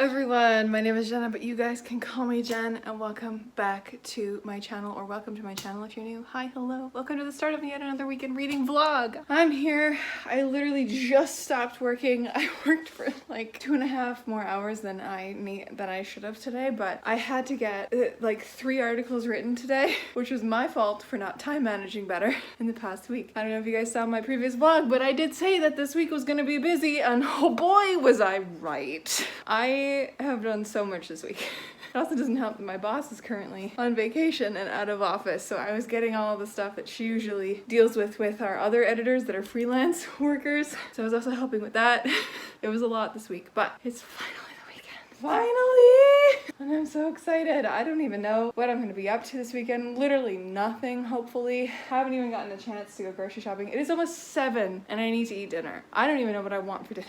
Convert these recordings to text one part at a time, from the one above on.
everyone, my name is Jenna, but you guys can call me Jen, and welcome back to my channel, or welcome to my channel if you're new. Hi, hello, welcome to the start of yet another weekend reading vlog. I'm here. I literally just stopped working. I worked for like 2.5 more hours than I should have today, but I had to get like 3 articles written today, which was my fault for not time managing better in the past week. I don't know if you guys saw my previous vlog, but I did say that this week was gonna be busy, and oh boy was I right. I have done so much this week. It also doesn't help that my boss is currently on vacation and out of office, so I was getting all the stuff that she usually deals with our other editors that are freelance workers. So I was also helping with that. It was a lot this week, but it's finally the weekend. Finally! And I'm so excited. I don't even know what I'm gonna be up to this weekend. Literally nothing, hopefully. Haven't even gotten a chance to go grocery shopping. It is almost 7 and I need to eat dinner. I don't even know what I want for dinner.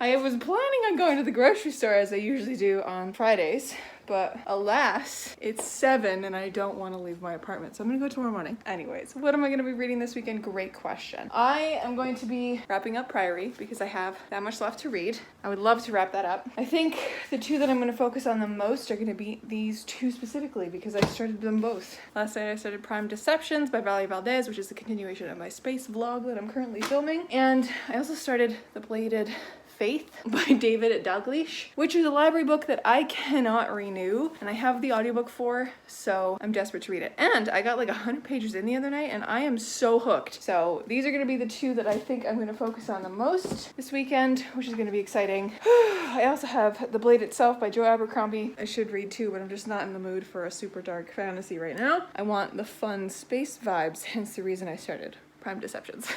I was planning on going to the grocery store as I usually do on Fridays, but alas, it's 7 and I don't want to leave my apartment, so I'm gonna go tomorrow morning. Anyways, what am I gonna be reading this weekend? Great question. I am going to be wrapping up Priory because I have that much left to read. I would love to wrap that up. I think the 2 that I'm gonna focus on the most are gonna be these 2 specifically because I started them both. Last night I started Prime Deceptions by Valerie Valdez, which is the continuation of my space vlog that I'm currently filming. And I also started The Bladed Faith by David Dalglish, which is a library book that I cannot renew, and I have the audiobook for, so I'm desperate to read it. And I got like 100 pages in the other night, and I am so hooked. So these are gonna be the 2 that I think I'm gonna focus on the most this weekend, which is gonna be exciting. I also have The Blade Itself by Joe Abercrombie. I should read too, but I'm just not in the mood for a super dark fantasy right now. I want the fun space vibes, hence the reason I started Prime Deceptions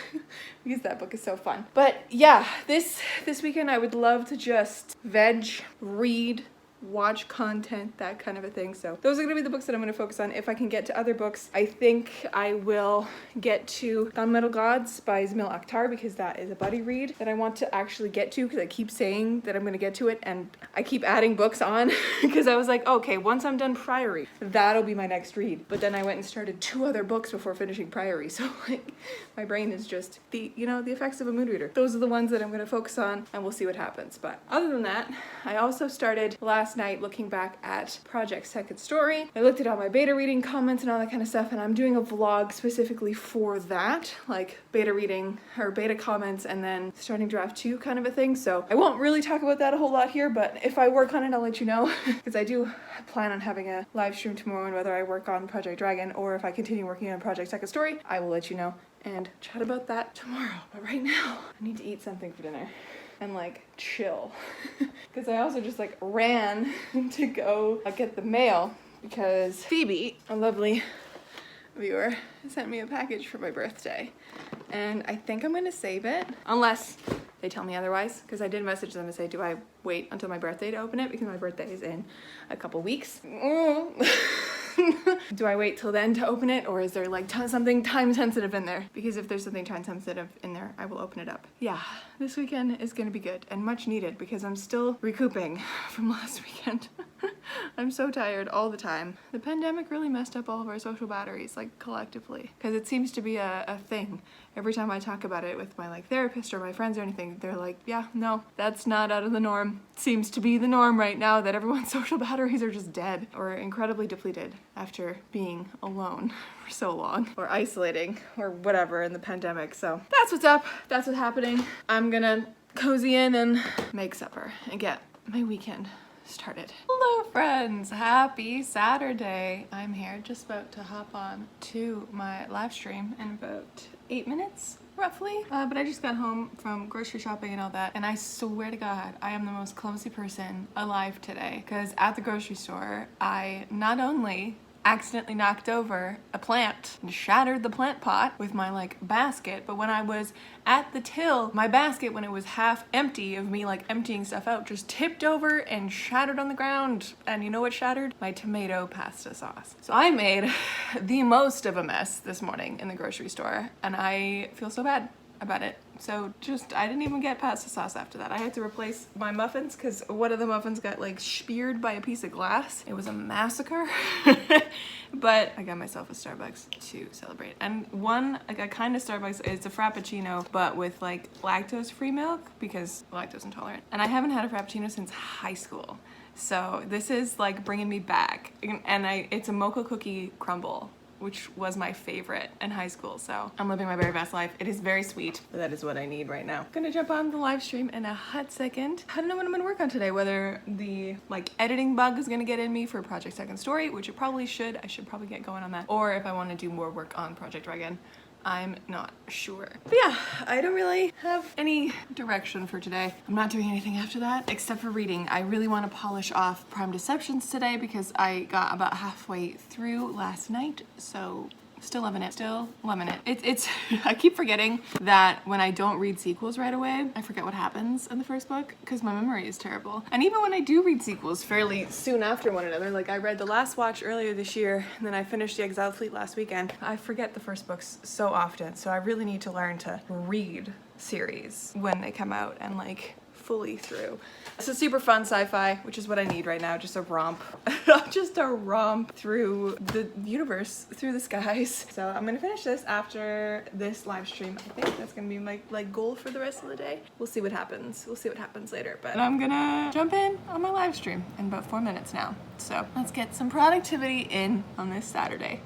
because that book is so fun. But yeah, this weekend I would love to just veg, read, watch content, that kind of a thing. So those are gonna be the books that I'm gonna focus on. If I can get to other books, I think I will get to Gunmetal Gods by Zamil Akhtar because that is a buddy read that I want to actually get to because I keep saying that I'm gonna get to it and I keep adding books on because I was like, okay, once I'm done Priory, that'll be my next read. But then I went and started 2 other books before finishing Priory. So like my brain is just the effects of a mood reader. Those are the ones that I'm gonna focus on and we'll see what happens. But other than that, I also started last night looking back at Project Second Story. I looked at all my beta reading comments and all that kind of stuff, and I'm doing a vlog specifically for that, like beta reading or beta comments and then starting draft 2 kind of a thing. So I won't really talk about that a whole lot here, but if I work on it, I'll let you know because I do plan on having a live stream tomorrow, and whether I work on Project Dragon or if I continue working on Project Second Story, I will let you know and chat about that tomorrow. But right now, I need to eat something for dinner and like chill because I also just like ran to go get the mail because Phoebe, a lovely viewer, sent me a package for my birthday, and I think I'm gonna save it unless they tell me otherwise, because I did message them and say, do I wait until my birthday to open it because my birthday is in a couple weeks. Do I wait till then to open it, or is there like something time sensitive in there? Because if there's something time sensitive in there, I will open it up. Yeah, this weekend is gonna be good and much needed because I'm still recouping from last weekend. I'm so tired all the time. The pandemic really messed up all of our social batteries, like collectively, because it seems to be a thing. Every time I talk about it with my like therapist or my friends or anything, they're like, yeah, no, that's not out of the norm. It seems to be the norm right now that everyone's social batteries are just dead or incredibly depleted after being alone for so long or isolating or whatever in the pandemic. So that's what's up. That's what's happening. I'm gonna cozy in and make supper and get my weekend started. Hello friends, happy Saturday. I'm here just about to hop on to my live stream in about 8 minutes roughly, but I just got home from grocery shopping and all that, and I swear to God I am the most clumsy person alive today because at the grocery store I not only accidentally knocked over a plant and shattered the plant pot with my like basket, but when I was at the till, my basket, when it was half empty of me like emptying stuff out, just tipped over and shattered on the ground. And you know what shattered? My tomato pasta sauce. So I made the most of a mess this morning in the grocery store, and I feel so bad. about it. So just, I didn't even get past the sauce after that. I had to replace my muffins because one of the muffins got like speared by a piece of glass. It was a massacre. But I got myself a Starbucks to celebrate. And one, like a kind of Starbucks, it's a Frappuccino, but with like lactose-free milk because lactose intolerant. And I haven't had a Frappuccino since high school. So this is like bringing me back. And it's a mocha cookie crumble, which was my favorite in high school. So I'm living my very best life. It is very sweet, but that is what I need right now. Gonna jump on the live stream in a hot second. I don't know what I'm gonna work on today, whether the like editing bug is gonna get in me for Project Second Story, which it probably should. I should probably get going on that. Or if I wanna do more work on Project Dragon. I'm not sure. But yeah, I don't really have any direction for today. I'm not doing anything after that except for reading. I really want to polish off Prime Deceptions today because I got about halfway through last night, so still loving it. Still loving it. It's I keep forgetting that when I don't read sequels right away, I forget what happens in the first book because my memory is terrible. And even when I do read sequels fairly soon after one another, like I read The Last Watch earlier this year and then I finished The Exiled Fleet last weekend, I forget the first books so often. So I really need to learn to read series when they come out and like fully through. It's a super fun sci-fi, which is what I need right now, just a romp. Just a romp through the universe, through the skies. So I'm gonna finish this after this live stream. I think that's gonna be my goal for the rest of the day. We'll see what happens. We'll see what happens later, but I'm gonna jump in on my live stream in about 4 minutes now. So let's get some productivity in on this Saturday.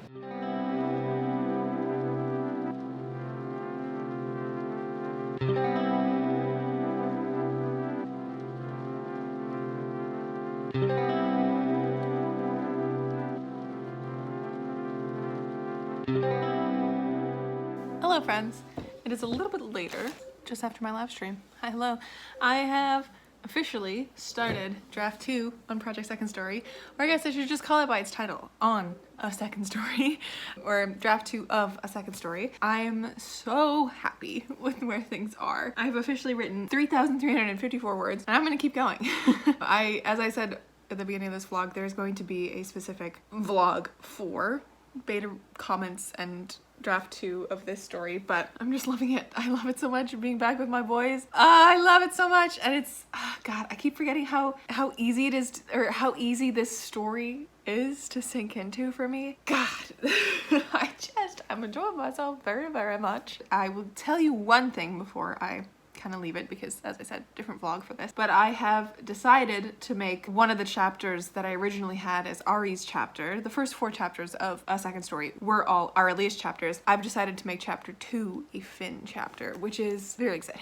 Hello friends, it is a little bit later, just after my live stream. Hi, hello. I have officially started draft 2 on Project Second Story, or I guess I should just call it by its title, On a Second Story, or draft 2 of a second story. I'm so happy with where things are. I've officially written 3,354 words, and I'm gonna keep going. As I said at the beginning of this vlog, there's going to be a specific vlog for beta comments and draft 2 of this story, but I'm just loving it. I love it so much, being back with my boys. I love it so much, and it's God, I keep forgetting how easy it is or how easy this story is to sink into for me. God, I'm enjoying myself very, very much. I will tell you one thing before I kind of leave it because, as I said, different vlog for this, but I have decided to make one of the chapters that I originally had as Ari's chapter. The first 4 chapters of A Second Story were all Ari's chapters. I've decided to make chapter 2 a Finn chapter, which is very exciting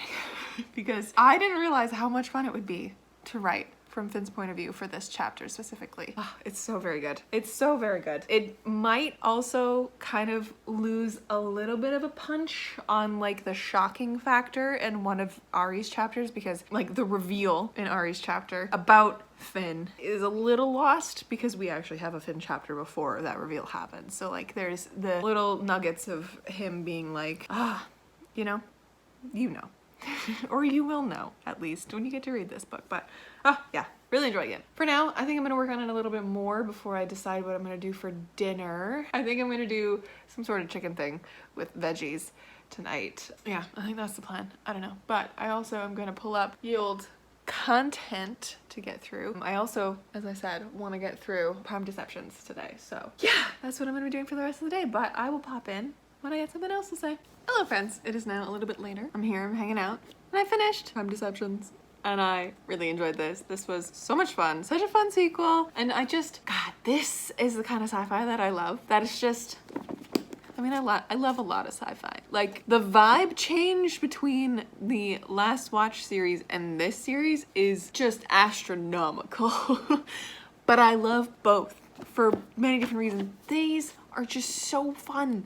because I didn't realize how much fun it would be to write from Finn's point of view for this chapter specifically. Oh, it's so very good. It's so very good. It might also kind of lose a little bit of a punch on like the shocking factor in one of Ari's chapters because like the reveal in Ari's chapter about Finn is a little lost because we actually have a Finn chapter before that reveal happens. So like there's the little nuggets of him being like, you know, or you will know at least when you get to read this book. But yeah, really enjoying it. For now, I think I'm gonna work on it a little bit more before I decide what I'm gonna do for dinner. I think I'm gonna do some sort of chicken thing with veggies tonight. Yeah, I think that's the plan. I don't know. But I also am gonna pull up yield content to get through. I also, as I said, want to get through Prime Deceptions today. So yeah, that's what I'm gonna be doing for the rest of the day. But I will pop in when I get something else to say. Hello friends, it is now a little bit later. I'm here, I'm hanging out, and I finished Prime Deceptions, and I really enjoyed this. This was so much fun, such a fun sequel, and God, this is the kind of sci-fi that I love. That is just, I mean, I love a lot of sci-fi. Like, the vibe change between the Last Watch series and this series is just astronomical. But I love both for many different reasons. These are just so fun,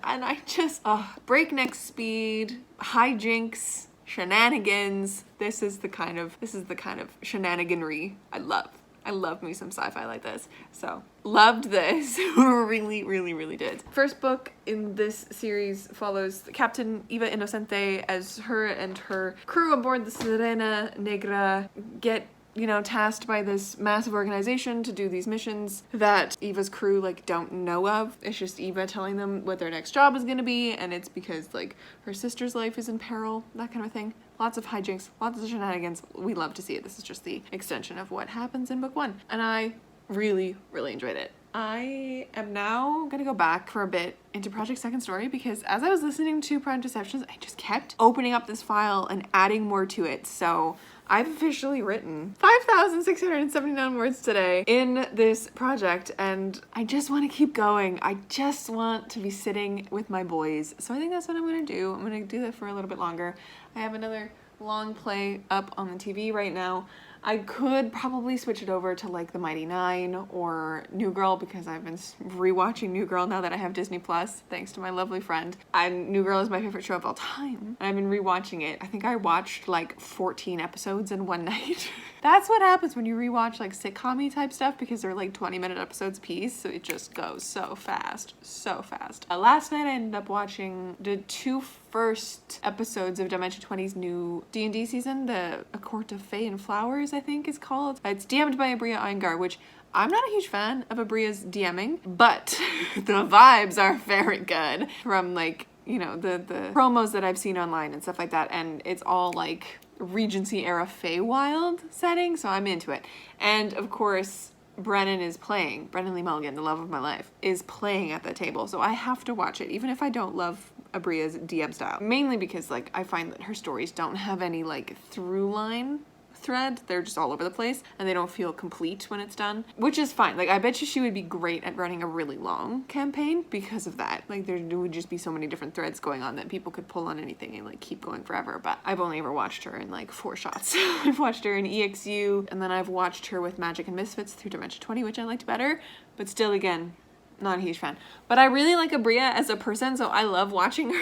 and I just breakneck speed, hijinks, shenanigans. This is the kind of shenaniganry I love. I love me some sci-fi like this. So loved this. really did. First book in this series follows Captain Eva Innocente as her and her crew aboard the Sirena Negra get you know, tasked by this massive organization to do these missions that Eva's crew, like, don't know of. It's just Eva telling them what their next job is gonna be, and it's because, like, her sister's life is in peril, that kind of thing. Lots of hijinks, lots of shenanigans. We love to see it. This is just the extension of what happens in book 1. And I really, really enjoyed it. I am now gonna go back for a bit into Project Second Story because as I was listening to Prime Deceptions, I just kept opening up this file and adding more to it. So I've officially written 5,679 words today in this project, and I just want to keep going. I just want to be sitting with my boys. So I think that's what I'm gonna do. I'm gonna do that for a little bit longer. I have another long play up on the TV right now. I could probably switch it over to like The Mighty Nine or New Girl because I've been rewatching New Girl now that I have Disney Plus, thanks to my lovely friend. And New Girl is my favorite show of all time. I've been rewatching it. I think I watched like 14 episodes in one night. That's what happens when you rewatch like sitcom-y type stuff because they're like 20-minute episodes piece, so it just goes so fast, so fast. Last night I ended up watching the 2 first episodes of Dimension 20's new D&D season, the A Court of Fae and Flowers, I think is called. It's DM'd by Abria Iyengar, which I'm not a huge fan of Abria's DMing, but the vibes are very good from like, you know, the promos that I've seen online and stuff like that, and it's all like Regency era Feywild setting, so I'm into it. And of course, Brennan Lee Mulligan, the love of my life, is playing at the table, so I have to watch it, even if I don't love Abria's DM style. Mainly because, like, I find that her stories don't have any, like, through line thread. They're just all over the place, and they don't feel complete when it's done, which is fine. Like, I bet you she would be great at running a really long campaign because of that. Like, there would just be so many different threads going on that people could pull on anything and, like, keep going forever, but I've only ever watched her in, like, 4 shots. I've watched her in EXU, and then I've watched her with Magic and Misfits through Dimension 20, which I liked better, but still, again, not a huge fan. But I really like Abria as a person, so I love watching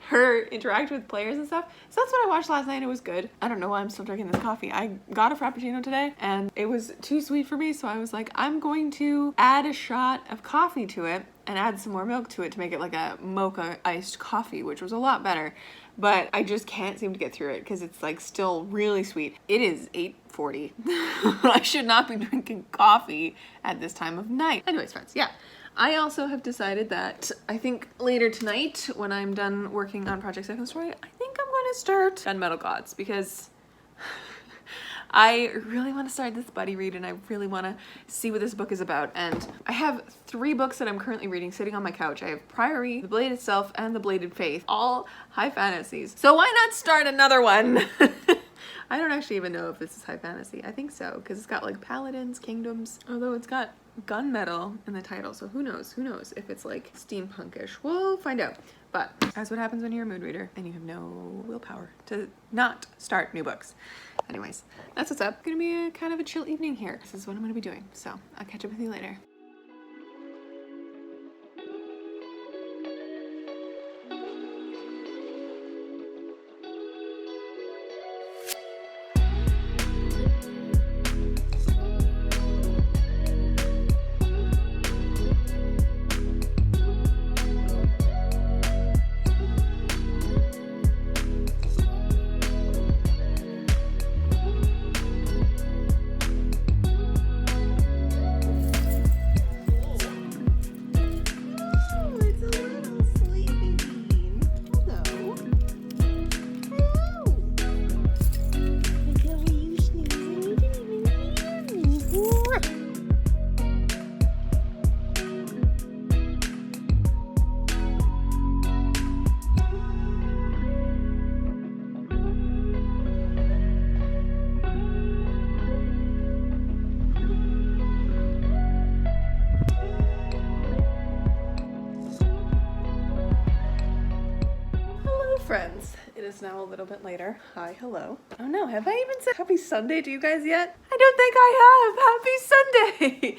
her interact with players and stuff. So that's what I watched last night. It was good. I don't know why I'm still drinking this coffee. I got a Frappuccino today, and it was too sweet for me, so I was like, I'm going to add a shot of coffee to it and add some more milk to it to make it like a mocha iced coffee, which was a lot better. But I just can't seem to get through it because it's like still really sweet. It is 8:40. I should not be drinking coffee at this time of night. Anyways, friends, yeah. I also have decided that I think later tonight when I'm done working on Project Second Story, I think I'm going to start Gunmetal Gods because I really want to start this buddy read and I really want to see what this book is about. And I have 3 books that I'm currently reading sitting on my couch. I have Priory, The Blade Itself, and The Bladed Faith, all high fantasies. So why not start another one? I don't actually even know if this is high fantasy. I think so, because it's got like paladins, kingdoms, although it's got gunmetal in the title, so who knows if it's like steampunkish. We'll find out. But that's what happens when you're a mood reader and you have no willpower to not start new books. Anyways, that's what's up. It's gonna be a kind of a chill evening here. This is what I'm gonna be doing, so I'll catch up with you later. Friends, it is now a little bit later. Hi, hello. Oh no, have I even said happy Sunday to you guys yet? I don't think I have. Happy Sunday.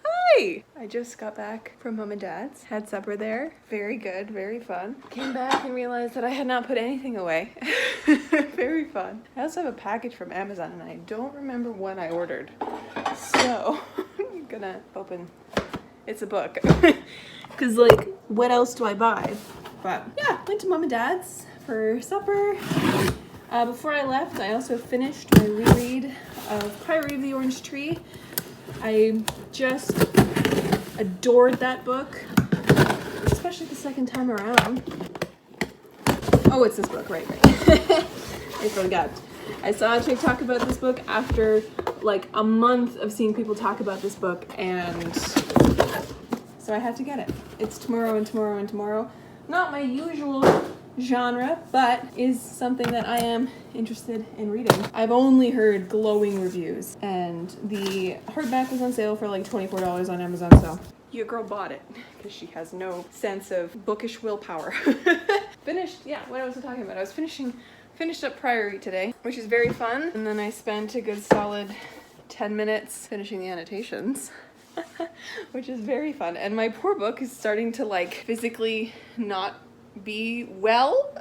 Hi. I just got back from mom and dad's. Had supper there. Very good, very fun. Came back and realized that I had not put anything away. Very fun. I also have a package from Amazon and I don't remember what I ordered. So I'm gonna open. It's a book. Cause like, what else do I buy? But yeah, went to mom and dad's for supper. Before I left, I also finished my reread of Priory of the Orange Tree. I just adored that book, especially the second time around. Oh, it's this book, right. I forgot. I saw a chick talk about this book after like a month of seeing people talk about this book, and so I had to get it. It's tomorrow and tomorrow and tomorrow. Not my usual genre, but is something that I am interested in reading. I've only heard glowing reviews, and the hardback was on sale for like $24 on Amazon, so your girl bought it because she has no sense of bookish willpower. Finished, yeah, what was I talking about? I was finished up Priory today, which is very fun, and then I spent a good solid 10 minutes finishing the annotations. Which is very fun, and my poor book is starting to like physically not be well.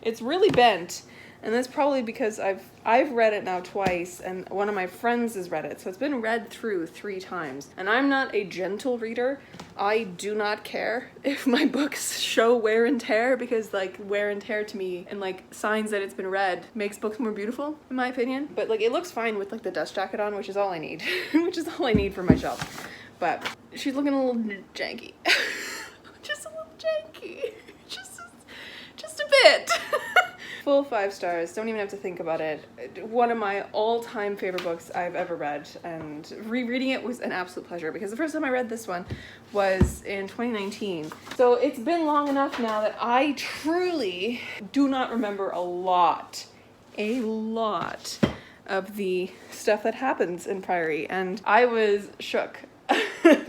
It's really bent, and that's probably because I've read it now twice, and one of my friends has read it, so it's been read through 3 times. And I'm not a gentle reader. I do not care if my books show wear and tear, because like wear and tear to me and like signs that it's been read makes books more beautiful, in my opinion. But like it looks fine with like the dust jacket on, which is all I need. Which is all I need for my shelf. But she's looking a little janky. Just a little janky. Just a bit. Full 5 stars. Don't even have to think about it. One of my all-time favorite books I've ever read, and rereading it was an absolute pleasure, because the first time I read this one was in 2019. So it's been long enough now that I truly do not remember a lot of the stuff that happens in Priory, and I was shook.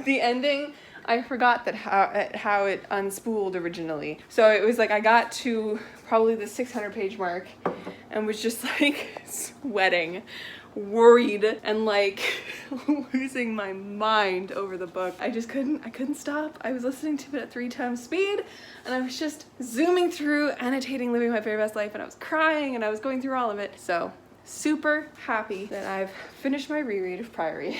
The ending, I forgot that how it unspooled originally. So it was like I got to probably the 600-page mark and was just like sweating, worried, and like losing my mind over the book. I couldn't stop. I was listening to it at 3 times speed, and I was just zooming through, annotating Living My Very Best Life, and I was crying, and I was going through all of it. So super happy that I've finished my reread of Priory.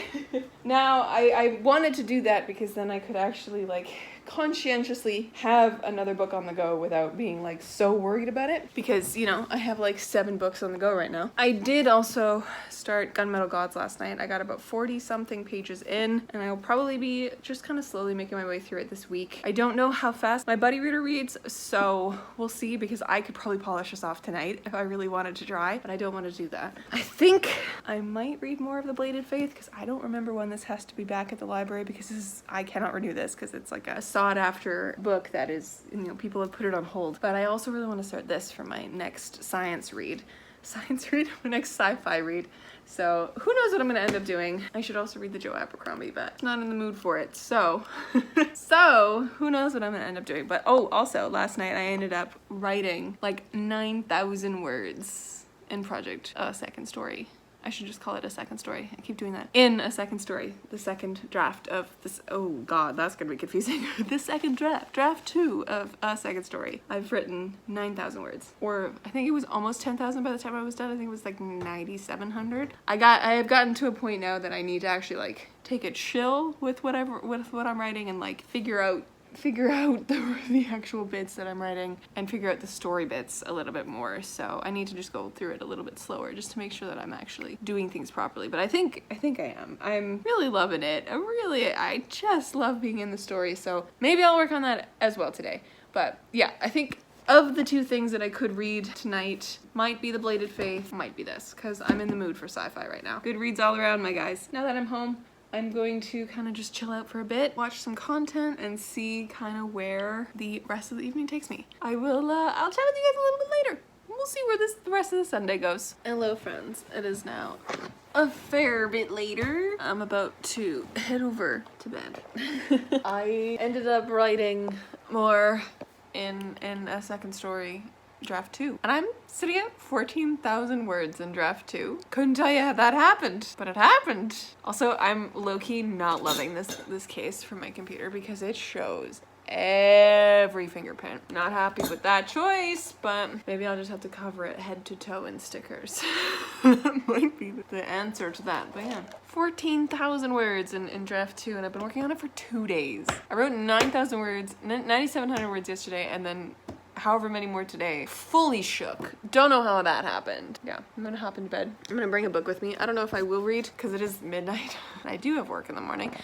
Now, I wanted to do that because then I could actually like conscientiously have another book on the go without being like so worried about it, because you know I have like 7 books on the go right now. I did also start Gunmetal Gods last night. I got about 40 something pages in, and I'll probably be just kind of slowly making my way through it this week. I don't know how fast my buddy reader reads, so we'll see, because I could probably polish this off tonight if I really wanted to try, but I don't want to do that. I think I might read more of The Bladed Faith, because I don't remember when this has to be back at the library, because I cannot renew this because it's like a sought after book that is, you know, people have put it on hold. But I also really want to start this for my next science read, my next sci-fi read. So who knows what I'm gonna end up doing. I should also read the Joe Abercrombie, but I'm not in the mood for it. So who knows what I'm gonna end up doing. But oh, also last night I ended up writing like 9,000 words in Project Second Story. I should just call it a second story. I keep doing that. In a second story, the second draft of this, oh God, that's gonna be confusing. The second draft 2 of a second story. I've written 9,000 words, or I think it was almost 10,000 by the time I was done. I think it was like 9,700. I have gotten to a point now that I need to actually like take it chill with what I'm writing, and like figure out the actual bits that I'm writing, and figure out the story bits a little bit more. So I need to just go through it a little bit slower just to make sure that I'm actually doing things properly. But I think I am. I'm really loving it. I just love being in the story. So maybe I'll work on that as well today. But yeah, I think of the 2 things that I could read tonight, might be The Bladed Faith, might be this, because I'm in the mood for sci-fi right now. Good reads all around, my guys. Now that I'm home, I'm going to kind of just chill out for a bit, watch some content, and see kind of where the rest of the evening takes me. I'll chat with you guys a little bit later. We'll see where the rest of the Sunday goes. Hello friends, it is now a fair bit later. I'm about to head over to bed. I ended up writing more in a second story draft 2. And I'm sitting at 14,000 words in draft 2. Couldn't tell you how that happened, but it happened. Also, I'm low-key not loving this case for my computer because it shows every fingerprint. Not happy with that choice, but maybe I'll just have to cover it head to toe in stickers. That might be the answer to that, but yeah. 14,000 words in draft 2, and I've been working on it for 2 days. I wrote 9,000 words, 9,700 words yesterday, and then however many more today. Fully shook. Don't know how that happened. Yeah, I'm gonna hop into bed. I'm gonna bring a book with me. I don't know if I will read because it is midnight. I do have work in the morning,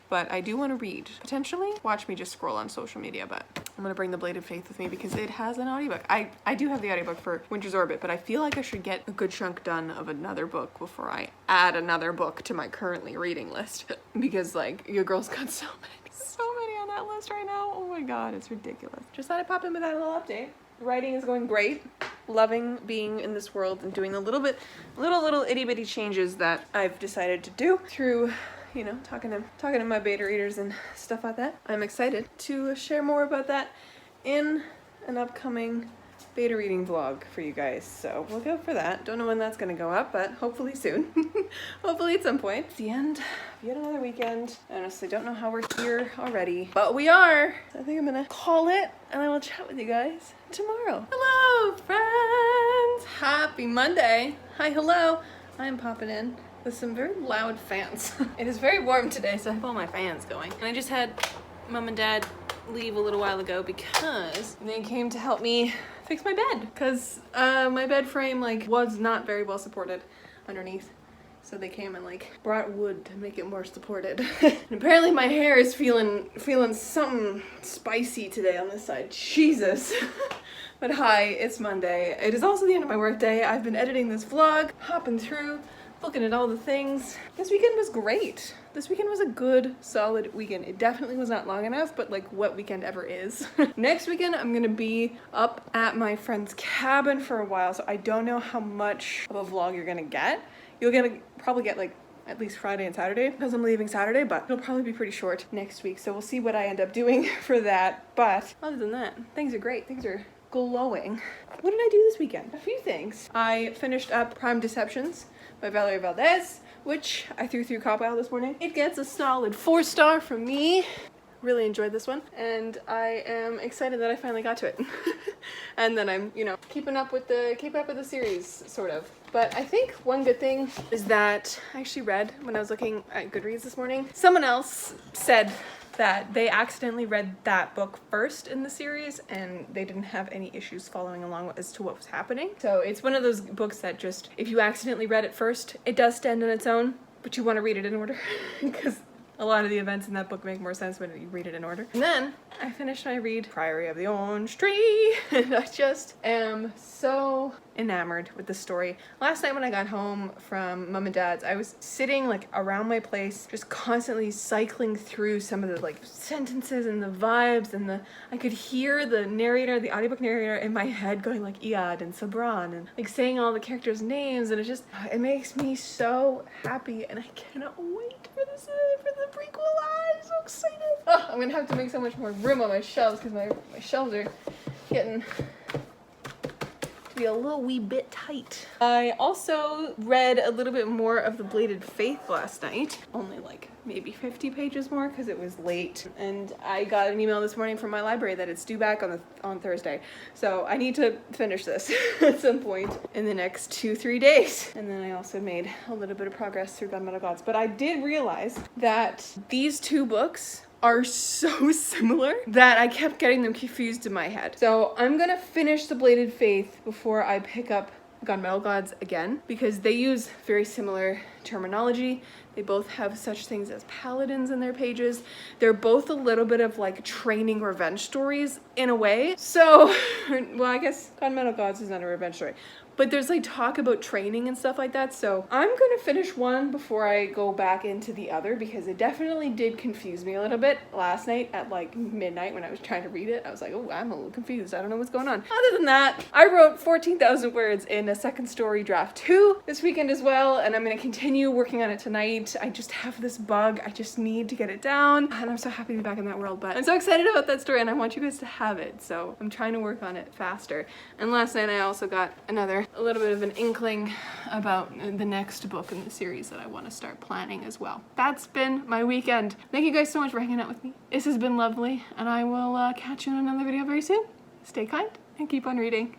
but I do want to read. Potentially watch me just scroll on social media, but I'm gonna bring the Bladed Faith with me because it has an audiobook. I do have the audiobook for Winter's Orbit, but I feel like I should get a good chunk done of another book before I add another book to my currently reading list because like your girl's got so many on that list right now. Oh my god, it's ridiculous. Just thought I'd pop in with that little update. Writing is going great. Loving being in this world and doing the little itty bitty changes that I've decided to do through, you know, talking to my beta readers and stuff like that. I'm excited to share more about that in an upcoming beta reading vlog for you guys. So look out for that. Don't know when that's gonna go up, but hopefully soon. Hopefully at some point. It's the end of yet another weekend. I honestly don't know how we're here already, but we are. I think I'm gonna call it and I will chat with you guys tomorrow. Hello friends! Happy Monday. Hi, hello. I'm popping in with some very loud fans. It is very warm today, so I have all my fans going. And I just had mom and dad leave a little while ago because they came to help me fix my bed because my bed frame like was not very well supported underneath. So they came and like brought wood to make it more supported. And apparently my hair is feeling something spicy today on this side. Jesus. But hi, it's Monday. It is also the end of my work day. I've been editing this vlog, hopping through, looking at all the things. This weekend was great. This weekend was a good, solid weekend. It definitely was not long enough, but like what weekend ever is. Next weekend, I'm gonna be up at my friend's cabin for a while, so I don't know how much of a vlog you're gonna get. You'll probably get like at least Friday and Saturday because I'm leaving Saturday, but it'll probably be pretty short next week. So we'll see what I end up doing for that. But other than that, things are great. Things are glowing. What did I do this weekend? A few things. I finished up Prime Deceptions by Valerie Valdez, which I threw through Copwell this morning. It gets a solid 4-star from me. Really enjoyed this one, and I am excited that I finally got to it. And then I'm, you know, keeping up with the series, sort of. But I think one good thing is that I actually read when I was looking at Goodreads this morning, someone else said that they accidentally read that book first in the series and they didn't have any issues following along as to what was happening. So it's one of those books that just, if you accidentally read it first, it does stand on its own, but you want to read it in order because a lot of the events in that book make more sense when you read it in order. And then I finished my read Priory of the Orange Tree and I just am so enamored with the story. Last night when I got home from mom and dad's, I was sitting like around my place just constantly cycling through some of the like sentences and the vibes and I could hear the narrator, the audiobook narrator in my head going like Iad and Sabran and like saying all the characters' names, and it makes me so happy and I cannot wait for the prequel. I'm so excited. Oh, I'm gonna have to make so much more room on my shelves because my shelves are getting to be a little wee bit tight. I also read a little bit more of The Bladed Faith last night. Only like maybe 50 pages more because it was late. And I got an email this morning from my library that it's due back on Thursday. So I need to finish this at some point in the next 2-3 days. And then I also made a little bit of progress through Gunmetal Gods. But I did realize that these two books are so similar that I kept getting them confused in my head. So I'm gonna finish The Bladed Faith before I pick up Gunmetal Gods again because they use very similar terminology. They both have such things as paladins in their pages. They're both a little bit of like training revenge stories in a way. So, well, I guess Gunmetal Gods is not a revenge story, but there's like talk about training and stuff like that. So I'm gonna finish one before I go back into the other because it definitely did confuse me a little bit last night at like midnight when I was trying to read it. I was like, oh, I'm a little confused. I don't know what's going on. Other than that, I wrote 14,000 words in a second story draft 2 this weekend as well, and I'm gonna continue working on it tonight. I just have this bug. I just need to get it down, and I'm so happy to be back in that world. But I'm so excited about that story, and I want you guys to have it. So I'm trying to work on it faster. And last night I also got a little bit of an inkling about the next book in the series that I want to start planning as well. That's been my weekend. Thank you guys so much for hanging out with me. This has been lovely, and I will catch you in another video very soon. Stay kind and keep on reading.